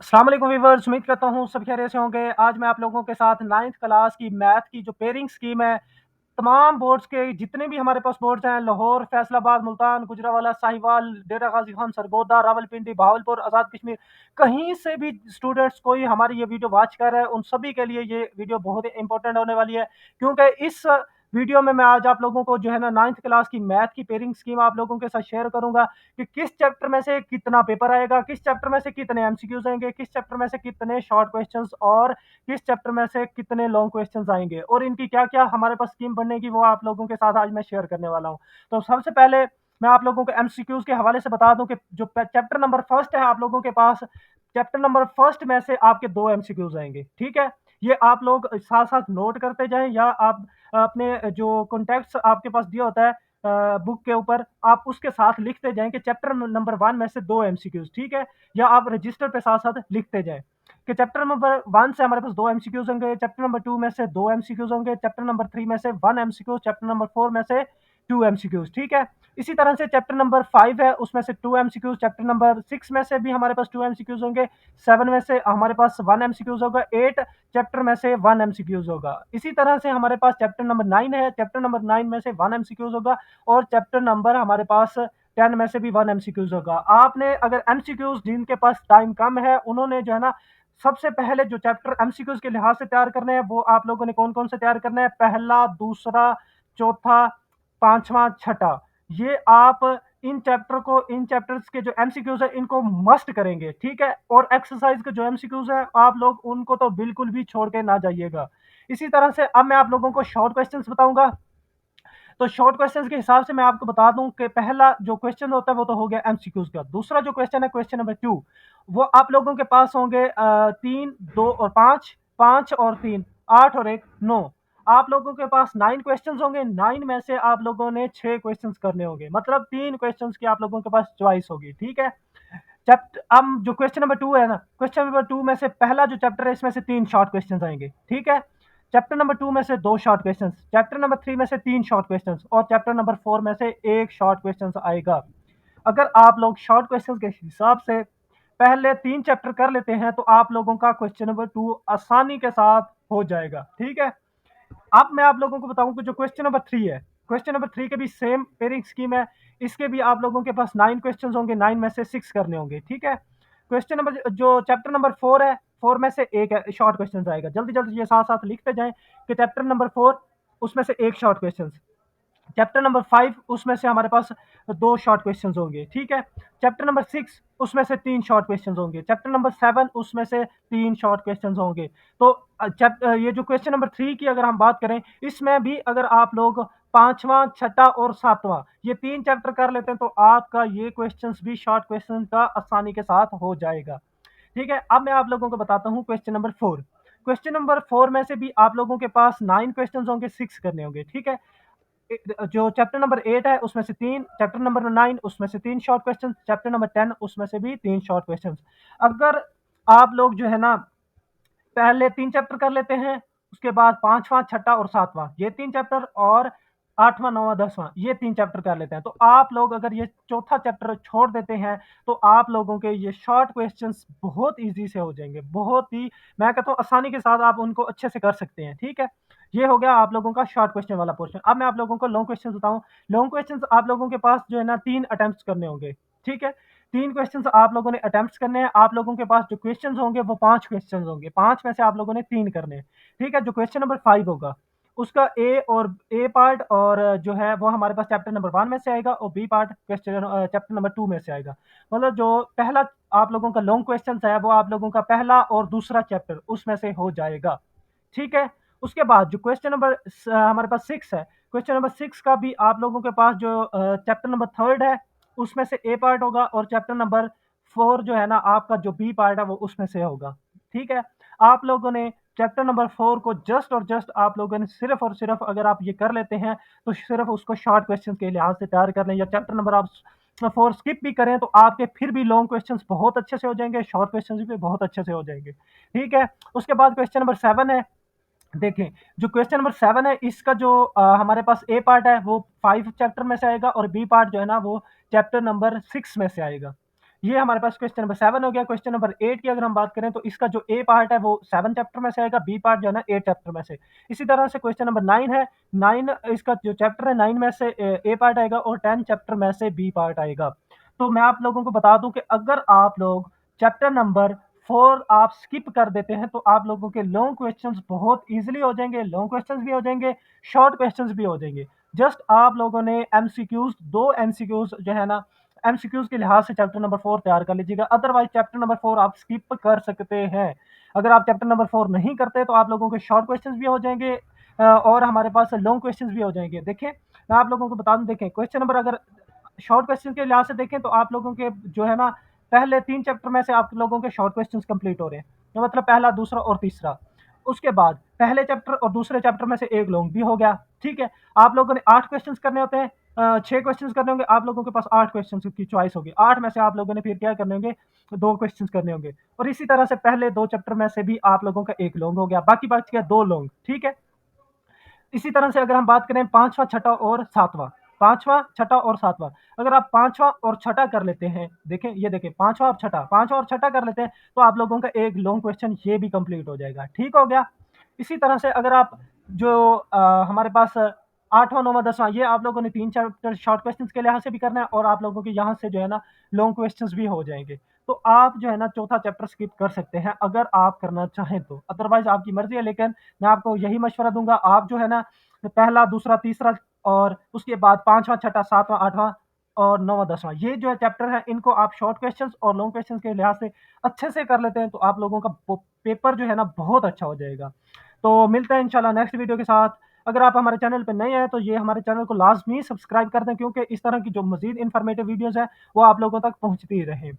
अस्सलाम वालेकुम व्यूअर्स, उम्मीद करता हूँ सब खैरियत से होंगे। आज मैं आप लोगों के साथ 9th क्लास की मैथ की जो पेयरिंग स्कीम है, तमाम बोर्ड्स के जितने भी हमारे पास बोर्ड्स हैं, लाहौर, फैसलाबाद, मुल्तान, गुजरांवाला, साहिवाल, डेरा गाजी खान, सरगोदा, रावलपिंडी, बहावलपुर, आज़ाद कश्मीर, कहीं से भी स्टूडेंट्स कोई हमारी ये वीडियो वॉच कर रहा है, उन सभी के लिए ये वीडियो बहुत ही इंपॉर्टेंट होने वाली है। क्योंकि इस वीडियो में मैं आज आप लोगों को जो है ना 9th क्लास की मैथ की पेयरिंग स्कीम आप लोगों के साथ शेयर करूंगा कि किस चैप्टर में से कितना पेपर आएगा, किस चैप्टर में से कितने एमसीक्यूज आएंगे, किस चैप्टर में से कितने शॉर्ट क्वेश्चंस और किस चैप्टर में से कितने लॉन्ग क्वेश्चंस आएंगे और इनकी क्या क्या हमारे पास स्कीम बनने की वो आप लोगों के साथ आज मैं शेयर करने वाला हूं। तो सबसे पहले मैं आप लोगों को एमसीक्यूज के हवाले से बता दूं कि जो चैप्टर नंबर फर्स्ट है आप लोगों के पास, चैप्टर नंबर फर्स्ट में से आपके दो एमसीक्यूज आएंगे। ठीक है, ये आप लोग साथ साथ नोट करते जाएं या आप अपने जो कॉन्टेक्ट्स आपके पास दिया होता है बुक के ऊपर, आप उसके साथ लिखते जाएं कि चैप्टर नंबर वन में से दो एमसीक्यूज। ठीक है, या आप रजिस्टर पे साथ साथ लिखते जाएं कि चैप्टर नंबर वन से हमारे पास दो एमसीक्यूज होंगे, चैप्टर नंबर टू में से दो एमसीक्यूज होंगे, चैप्टर नंबर थ्री में से one MCQs, chapter number four में से टू एमसीक्यूज। ठीक है, इसी तरह से चैप्टर नंबर फाइव है उसमें से two MCQs, chapter number six में से भी हमारे पास टू एमसीक्यूज होंगे, सेवन में से हमारे पास वन एमसीक्यूज होगा, एट चैप्टर में से वन एमसीक्यूज होगा। इसी तरह से हमारे पास चैप्टर नंबर नाइन है, चैप्टर नंबर नाइन में से वन एमसीक्यूज होगा और चैप्टर नंबर हमारे पास 10 में से भी वन एमसीक्यूज होगा। आपने अगर एमसीक्यूज जिनके पास टाइम कम है उन्होंने जो है ना सबसे पहले जो चैप्टर एमसीक्यूज के लिहाज से तैयार करने हैं वो आप लोगों ने कौन कौन से तैयार करना है, पहला, दूसरा, चौथा, पांचवा, छठा। ये आप इन चैप्टर को, इन चैप्टर्स के जो एमसीक्यूज है इनको मस्ट करेंगे। ठीक है, और एक्सरसाइज के जो एमसीक्यूज है आप लोग उनको तो बिल्कुल भी छोड़ के ना जाइएगा। इसी तरह से अब मैं आप लोगों को शॉर्ट क्वेश्चंस बताऊंगा। तो शॉर्ट क्वेश्चंस के हिसाब से मैं आपको बता दूं कि पहला जो क्वेश्चन होता है वो तो हो गया एमसीक्यूज का। दूसरा जो क्वेश्चन है, क्वेश्चन नंबर टू, वो आप लोगों के पास होंगे तीन, दो और पांच, पांच और तीन, आठ और एक, नौ। आप लोगों के पास नाइन क्वेश्चंस होंगे, नाइन में से आप लोगों ने छह क्वेश्चंस करने होंगे, मतलब तीन क्वेश्चंस की आप लोगों के पास चॉइस होगी। ठीक है, चैप्टर अब जो क्वेश्चन नंबर टू है ना, क्वेश्चन नंबर टू में से पहला जो चैप्टर है इसमें से तीन शॉर्ट क्वेश्चन आएंगे। ठीक है, चैप्टर नंबर टू में से दो short question, chapter number three में से तीन शॉर्ट क्वेश्चन और चैप्टर नंबर फोर में से एक शॉर्ट क्वेश्चन आएगा। अगर आप लोग शॉर्ट क्वेश्चन के हिसाब से पहले तीन चैप्टर कर लेते हैं तो आप लोगों का क्वेश्चन नंबर टू आसानी के साथ हो जाएगा। ठीक है, अब मैं आप लोगों को बताऊं कि जो क्वेश्चन नंबर थ्री है, क्वेश्चन नंबर थ्री के भी सेम पेयरिंग स्कीम है। इसके भी आप लोगों के पास नाइन क्वेश्चन होंगे, नाइन में से सिक्स करने होंगे। ठीक है, क्वेश्चन नंबर जो चैप्टर नंबर फोर है, फोर में से एक शॉर्ट क्वेश्चन आएगा। जल्दी जल्दी ये साथ साथ लिखते जाएं कि चैप्टर नंबर फोर उसमें से एक short question, chapter number five उसमें से हमारे पास दो शॉर्ट क्वेश्चंस होंगे। ठीक है, चैप्टर नंबर सिक्स उसमें से तीन शॉर्ट क्वेश्चंस होंगे, चैप्टर नंबर सेवन उसमें से तीन शॉर्ट क्वेश्चंस होंगे। तो ये जो क्वेश्चन नंबर थ्री की अगर हम बात करें, इसमें भी अगर आप लोग पांचवा, छठा और सातवां ये तीन चैप्टर कर लेते हैं तो आपका ये क्वेश्चंस भी शॉर्ट क्वेश्चन का आसानी के साथ हो जाएगा। ठीक है, अब मैं आप लोगों को बताता हूँ question number four. Question number four में से भी आप लोगों के पास नाइन क्वेश्चन होंगे, सिक्स करने होंगे। ठीक है, जो चैप्टर नंबर एट है उसमें से तीन, चैप्टर नंबर नाइन उसमें से तीन short question, chapter number ten उसमें से भी तीन शॉर्ट क्वेश्चन। अगर आप लोग जो है ना पहले तीन चैप्टर कर लेते हैं, उसके बाद पांचवा, छठा और सातवां ये तीन चैप्टर और आठवां, नौवां, दसवां ये तीन चैप्टर कर लेते हैं, तो आप लोग अगर ये चौथा चैप्टर छोड़ देते हैं तो आप लोगों के ये शॉर्ट क्वेश्चंस बहुत इजी से हो जाएंगे, बहुत ही, मैं कहता हूँ आसानी के साथ आप उनको अच्छे से कर सकते हैं। ठीक है, ये हो गया आप लोगों का शॉर्ट क्वेश्चन वाला पोर्शन। अब मैं आप लोगों को लॉन्ग क्वेश्चन बताऊं। लॉन्ग क्वेश्चन आप लोगों के पास जो है ना तीन अटेम्प्ट करने होंगे। ठीक है, तीन क्वेश्चंस आप लोगों ने अटेम्प्ट करने हैं। आप लोगों के पास जो क्वेश्चंस होंगे वो पांच क्वेश्चंस होंगे, पांच में से आप लोगों ने तीन करने हैं। ठीक है, जो क्वेश्चन नंबर फाइव होगा उसका ए और ए पार्ट और जो है वो हमारे पास चैप्टर नंबर वन में से आएगा और B part question chapter number two में से आएगा। मतलब जो पहला आप लोगों का लॉन्ग क्वेश्चन है वो आप लोगों का पहला और दूसरा चैप्टर उसमें से हो जाएगा। ठीक है, उसके बाद जो क्वेश्चन नंबर हमारे पास सिक्स है, क्वेश्चन नंबर सिक्स का भी आप लोगों के पास जो चैप्टर नंबर थर्ड है उसमें से ए पार्ट होगा और चैप्टर नंबर फोर जो है ना आपका जो बी पार्ट है वो उसमें से होगा। ठीक है, आप लोगों ने चैप्टर नंबर फोर को जस्ट और जस्ट आप लोगों ने सिर्फ और सिर्फ अगर आप ये कर लेते हैं तो सिर्फ उसको शॉर्ट क्वेश्चन के लिहाज से तैयार कर लें, या चैप्टर नंबर आप फोर स्किप भी करें तो आपके फिर भी लॉन्ग क्वेश्चंस बहुत अच्छे से हो जाएंगे, शॉर्ट क्वेश्चंस भी बहुत अच्छे से हो जाएंगे। ठीक है, उसके बाद क्वेश्चन नंबर सेवन है। देखें, जो क्वेश्चन नंबर सेवन है इसका जो हमारे पास ए पार्ट है वो फाइव चैप्टर में से आएगा और बी पार्ट जो है ना वो चैप्टर नंबर सिक्स में से आएगा। ये हमारे पास क्वेश्चन नंबर 7 हो गया। क्वेश्चन नंबर 8 की अगर हम बात करें तो इसका जो ए पार्ट है वो 7 चैप्टर में से आएगा, बी पार्ट जो है ना 8 चैप्टर में से। इसी तरह से क्वेश्चन नंबर 9 है, 9 इसका जो चैप्टर है 9 में से ए पार्ट आएगा और 10 चैप्टर में से बी पार्ट आएगा। तो मैं आप लोगों को बता दूं कि अगर आप लोग चैप्टर नंबर 4 आप स्किप कर देते हैं तो आप लोगों के लॉन्ग क्वेश्चंस बहुत इजीली हो जाएंगे, लॉन्ग क्वेश्चंस भी हो जाएंगे, शॉर्ट क्वेश्चंस भी हो जाएंगे। जस्ट आप लोगों ने एमसीक्यूज, दो एमसीक्यूज जो है ना एमसीक्यूज के लिहाज से चैप्टर नंबर 4 तैयार कर लीजिएगा, अदरवाइज चैप्टर नंबर 4 आप स्किप कर सकते हैं। अगर आप चैप्टर नंबर 4 नहीं करते तो आप लोगों के शॉर्ट क्वेश्चंस भी हो जाएंगे और हमारे पास लॉन्ग क्वेश्चंस भी हो जाएंगे। देखें मैं आप लोगों को बता दूं, देखें क्वेश्चन नंबर अगर शॉर्ट क्वेश्चन के लिहाज से देखें तो आप लोगों के जो है ना पहले 3 चैप्टर में से आप लोगों के शॉर्ट क्वेश्चंस कंप्लीट हो रहे हैं, तो मतलब पहला, दूसरा और तीसरा। उसके बाद पहले चैप्टर और दूसरे चैप्टर में से एक लॉन्ग भी हो गया, ठीक है। आप लोगों ने 8 क्वेश्चंस करने होते हैं, 6 क्वेश्चंस करने होंगे, आप लोगों के पास 8 क्वेश्चंस की चॉइस होगी। 8 में से आप लोगों ने फिर क्या करने होंगे, 2 क्वेश्चंस करने होंगे। और इसी तरह से पहले 2 चैप्टर में से भी आप लोगों का एक लॉन्ग हो गया, बाकी बच गया 2 लॉन्ग, ठीक है। इसी तरह से अगर हम बात करें पांचवा, छठा और सातवां, पांचवा, छठा और सातवां, अगर आप पांचवा और छठा कर लेते हैं, देखें ये देखें पांचवा और छठा, पांचवा और छठा कर लेते हैं तो आप लोगों का एक लॉन्ग क्वेश्चन ये भी कंप्लीट हो जाएगा, ठीक हो गया। इसी तरह से अगर आप जो हमारे पास आठवां, नौवां, दसवां, ये आप लोगों ने 3 चैप्टर शॉर्ट क्वेश्चंस के लिहाज से भी करना है और आप लोगों के यहाँ से जो है ना लॉन्ग क्वेश्चंस भी हो जाएंगे। तो आप जो है ना चौथा चैप्टर स्किप कर सकते हैं अगर आप करना चाहें तो, अदरवाइज आपकी मर्जी है। लेकिन मैं आपको यही मशवरा दूंगा, आप जो है ना पहला, दूसरा, तीसरा और उसके बाद पांचवा, छठा, सातवां, आठवां और नौवां, दसवां, ये जो है चैप्टर है इनको आप शॉर्ट क्वेश्चंस और लॉन्ग क्वेश्चंस के लिहाज से अच्छे से कर लेते हैं तो आप लोगों का पेपर जो है ना बहुत अच्छा हो जाएगा। तो मिलते हैं इंशाल्लाह नेक्स्ट वीडियो के साथ। अगर आप हमारे चैनल पे नए हैं तो ये हमारे चैनल को लाजमी सब्सक्राइब कर दें, क्योंकि इस तरह की जो मजीद इंफॉर्मेटिव वीडियोस हैं वो आप लोगों तक पहुंचती रहे।